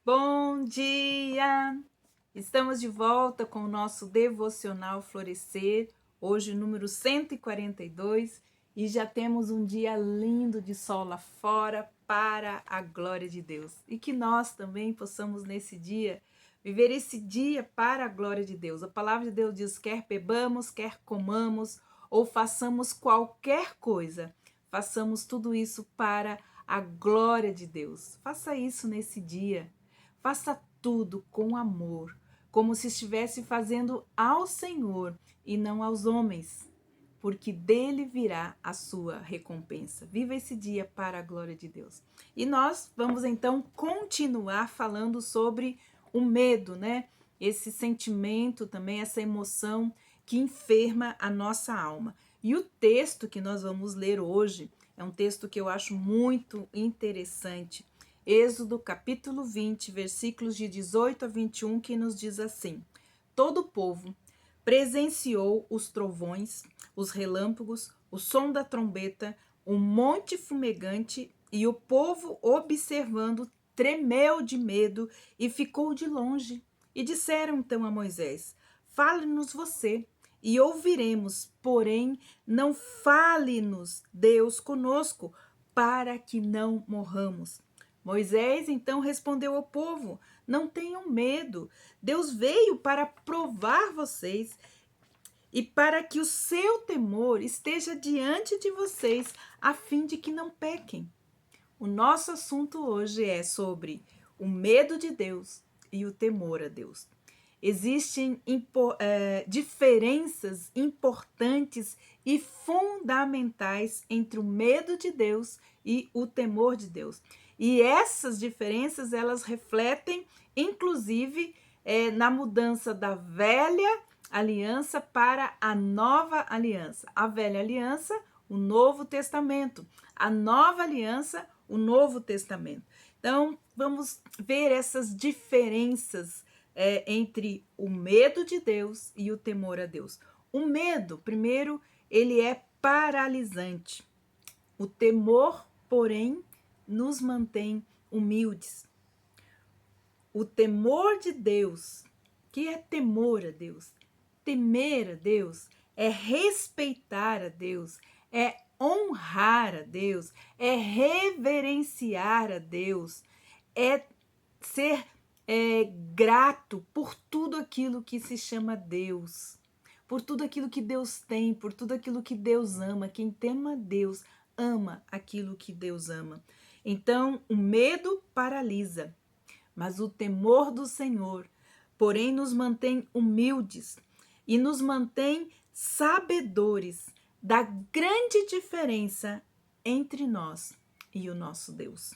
Bom dia! Estamos de volta com o nosso devocional Florescer, hoje número 142, e já temos um dia lindo de sol lá fora para a glória de Deus. E que nós também possamos nesse dia viver esse dia para a glória de Deus. A palavra de Deus diz: quer bebamos, quer comamos ou façamos qualquer coisa, façamos tudo isso para a glória de Deus. Faça isso nesse dia. Faça tudo com amor, como se estivesse fazendo ao Senhor e não aos homens, porque dele virá a sua recompensa. Viva esse dia para a glória de Deus. E nós vamos então continuar falando sobre o medo, né? Esse sentimento também, essa emoção que enferma a nossa alma. E o texto que nós vamos ler hoje é um texto que eu acho muito interessante. Êxodo capítulo 20, versículos de 18 a 21, que nos diz assim: todo o povo presenciou os trovões, os relâmpagos, o som da trombeta, o monte fumegante, e o povo, observando, tremeu de medo e ficou de longe. E disseram então a Moisés: fale-nos você, e ouviremos, porém não fale-nos Deus conosco, para que não morramos. Moisés então respondeu ao povo: não tenham medo, Deus veio para provar vocês e para que o seu temor esteja diante de vocês, a fim de que não pequem. O nosso assunto hoje é sobre o medo de Deus e o temor a Deus. Existem diferenças importantes e fundamentais entre o medo de Deus e o temor de Deus. E essas diferenças, elas refletem, inclusive, na mudança da velha aliança para a nova aliança. A velha aliança, o Novo Testamento. A nova aliança, o Novo Testamento. Então, vamos ver essas diferenças entre o medo de Deus e o temor a Deus. O medo, primeiro, ele é paralisante. O temor, porém, nos mantém humildes. O temor de Deus, que é temor a Deus? Temer a Deus é respeitar a Deus, é honrar a Deus, é reverenciar a Deus, é ser grato por tudo aquilo que se chama Deus, por tudo aquilo que Deus tem, por tudo aquilo que Deus ama. Quem tema Deus ama aquilo que Deus ama. Então, o medo paralisa, mas o temor do Senhor, porém, nos mantém humildes e nos mantém sabedores da grande diferença entre nós e o nosso Deus.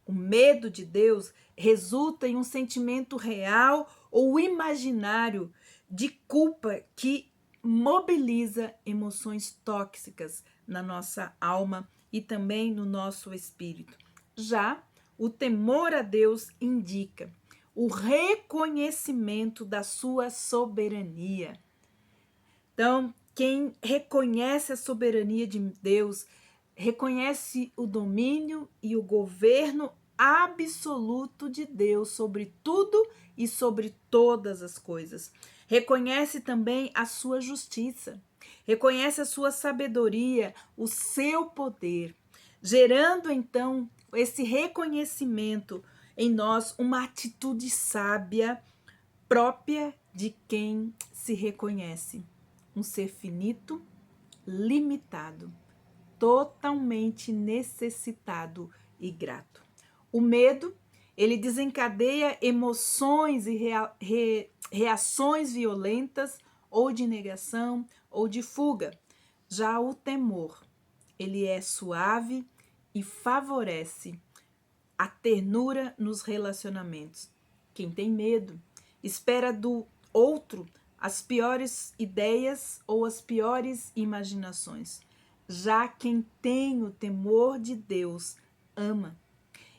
O medo de Deus resulta em um sentimento real ou imaginário de culpa que mobiliza emoções tóxicas na nossa alma e também no nosso espírito. Já o temor a Deus indica o reconhecimento da sua soberania. Então, quem reconhece a soberania de Deus, reconhece o domínio e o governo absoluto de Deus sobre tudo e sobre todas as coisas. Reconhece também a sua justiça, reconhece a sua sabedoria, o seu poder, gerando então esse reconhecimento em nós, uma atitude sábia própria de quem se reconhece um ser finito, limitado, totalmente necessitado e grato. O medo, ele desencadeia emoções e reações violentas, ou de negação, ou de fuga. Já o temor, ele é suave e favorece a ternura nos relacionamentos. Quem tem medo espera do outro as piores ideias ou as piores imaginações. Já quem tem o temor de Deus ama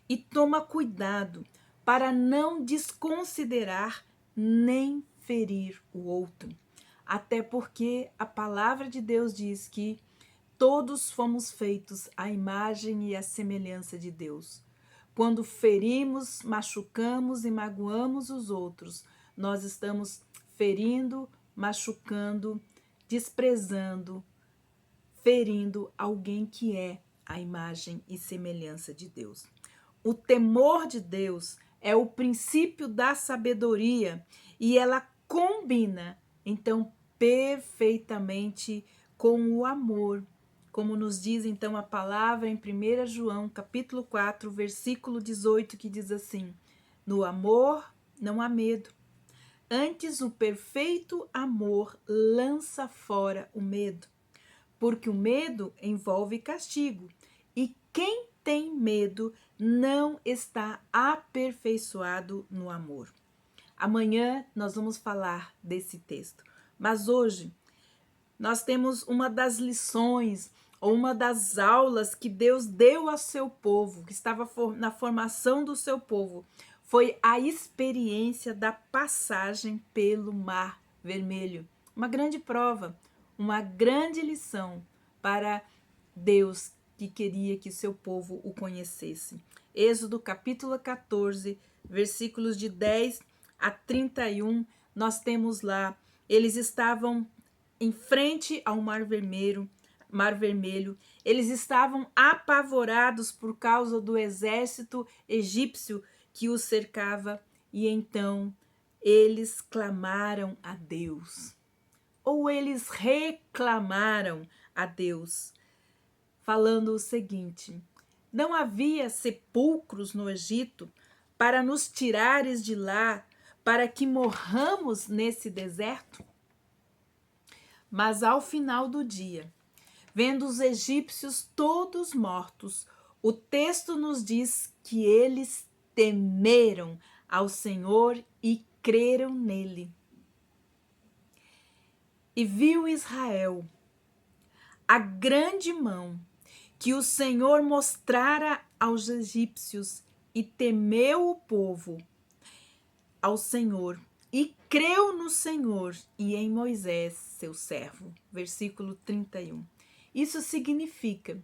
e toma cuidado para não desconsiderar nem ferir o outro. Até porque a palavra de Deus diz que todos fomos feitos à imagem e à semelhança de Deus. quando ferimos, machucamos e magoamos os outros, nós estamos ferindo, machucando, desprezando, ferindo alguém que é a imagem e semelhança de Deus. O temor de Deus é o princípio da sabedoria e ela combina, então, perfeitamente com o amor. Como nos diz, então, a palavra em 1 João, capítulo 4, versículo 18, que diz assim: no amor não há medo. Antes, o perfeito amor lança fora o medo, porque o medo envolve castigo, e quem tem medo não está aperfeiçoado no amor. Amanhã nós vamos falar desse texto, mas hoje nós temos uma das lições ou uma das aulas que Deus deu ao seu povo, que estava na formação do seu povo, foi a experiência da passagem pelo Mar Vermelho. Uma grande prova, uma grande lição para Deus que queria que seu povo o conhecesse. Êxodo capítulo 14, versículos de 10 a 31, nós temos lá, eles estavam em frente ao Mar Vermelho, eles estavam apavorados por causa do exército egípcio que os cercava, e então eles clamaram a Deus, ou eles reclamaram a Deus, falando o seguinte: não havia sepulcros no Egito para nos tirares de lá, para que morramos nesse deserto? Mas ao final do dia, vendo os egípcios todos mortos, o texto nos diz que eles temeram ao Senhor e creram nele. E viu Israel a grande mão que o Senhor mostrara aos egípcios, e temeu o povo ao Senhor, e creu no Senhor e em Moisés, seu servo. Versículo 31. Isso significa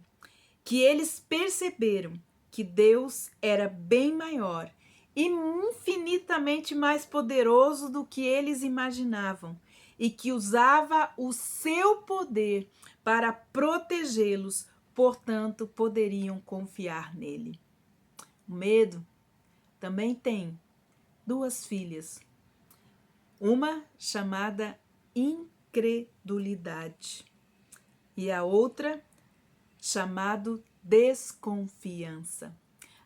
que eles perceberam que Deus era bem maior e infinitamente mais poderoso do que eles imaginavam, e que usava o seu poder para protegê-los, portanto, poderiam confiar nele. O medo também tem duas filhas, uma chamada incredulidade e a outra chamada desconfiança.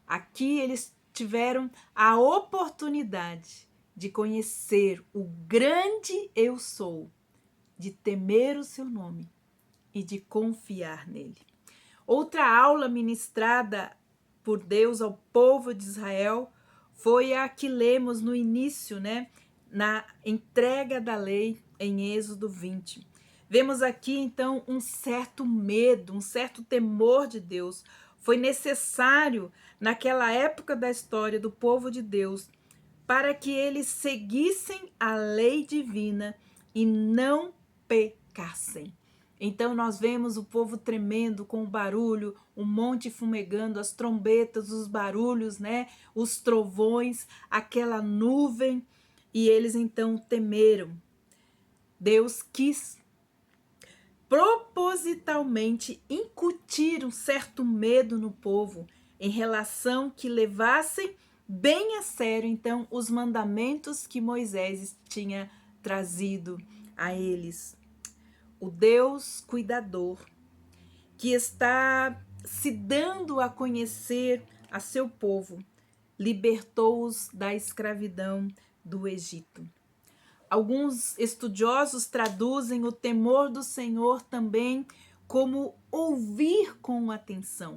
Aqui eles tiveram a oportunidade de conhecer o grande eu sou, de temer o seu nome e de confiar nele. Outra aula ministrada por Deus ao povo de Israel foi a que lemos no início, na entrega da lei em Êxodo 20. Vemos aqui, então, um certo medo, um certo temor de Deus. Foi necessário, naquela época da história do povo de Deus, para que eles seguissem a lei divina e não pecassem. Então nós vemos o povo tremendo com o barulho, o monte fumegando, as trombetas, os barulhos, os trovões, aquela nuvem, e eles então temeram. Deus quis propositalmente incutir um certo medo no povo, em relação que levassem bem a sério, então, os mandamentos que Moisés tinha trazido a eles. O Deus cuidador, que está se dando a conhecer a seu povo, libertou-os da escravidão do Egito. Alguns estudiosos traduzem o temor do Senhor também como ouvir com atenção,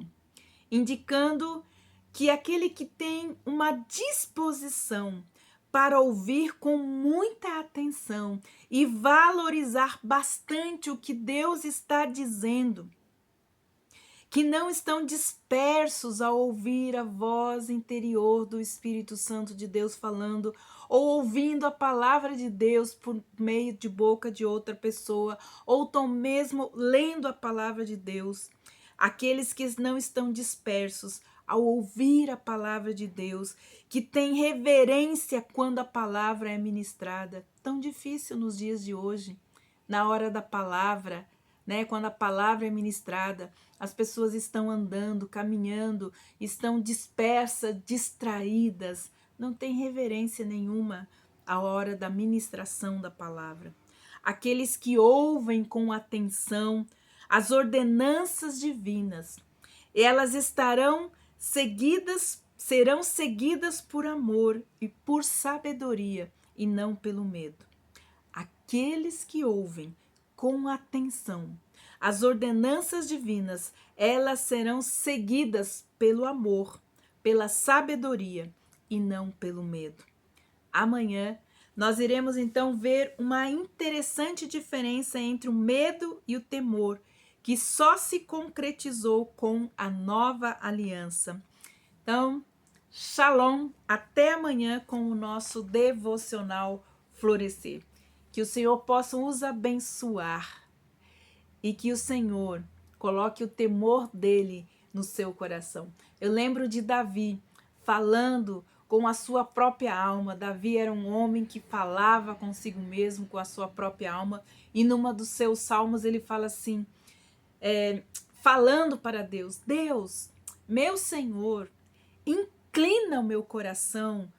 indicando que aquele que tem uma disposição para ouvir com muita atenção e valorizar bastante o que Deus está dizendo, que não estão dispersos ao ouvir a voz interior do Espírito Santo de Deus falando, ou ouvindo a palavra de Deus por meio de boca de outra pessoa, ou tão mesmo lendo a palavra de Deus. Aqueles que não estão dispersos ao ouvir a palavra de Deus, que tem reverência quando a palavra é ministrada. Tão difícil nos dias de hoje, na hora da palavra, né? Quando a palavra é ministrada, as pessoas estão andando, caminhando, estão dispersas, distraídas, não tem reverência nenhuma à hora da ministração da palavra. Aqueles que ouvem com atenção as ordenanças divinas, elas serão seguidas por amor e por sabedoria e não pelo medo. Aqueles que ouvem com atenção as ordenanças divinas, elas serão seguidas pelo amor, pela sabedoria e não pelo medo. Amanhã nós iremos então ver uma interessante diferença entre o medo e o temor, que só se concretizou com a nova aliança. Então, shalom, até amanhã com o nosso devocional Florescer. Que o Senhor possa nos abençoar e que o Senhor coloque o temor dele no seu coração. Eu lembro de Davi falando com a sua própria alma. Davi era um homem que falava consigo mesmo, com a sua própria alma, e numa dos seus salmos ele fala assim, falando para Deus: Deus, meu Senhor, inclina o meu coração,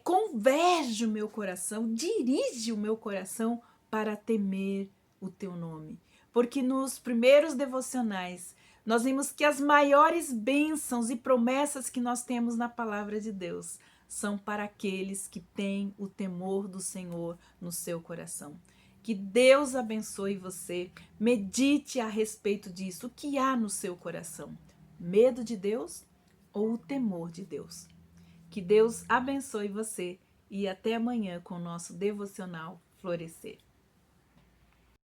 converge o meu coração, dirige o meu coração para temer o teu nome. Porque nos primeiros devocionais nós vimos que as maiores bênçãos e promessas que nós temos na palavra de Deus são para aqueles que têm o temor do Senhor no seu coração. Que Deus abençoe você, medite a respeito disso. O que há no seu coração? Medo de Deus ou o temor de Deus? Que Deus abençoe você e até amanhã com o nosso devocional Florescer.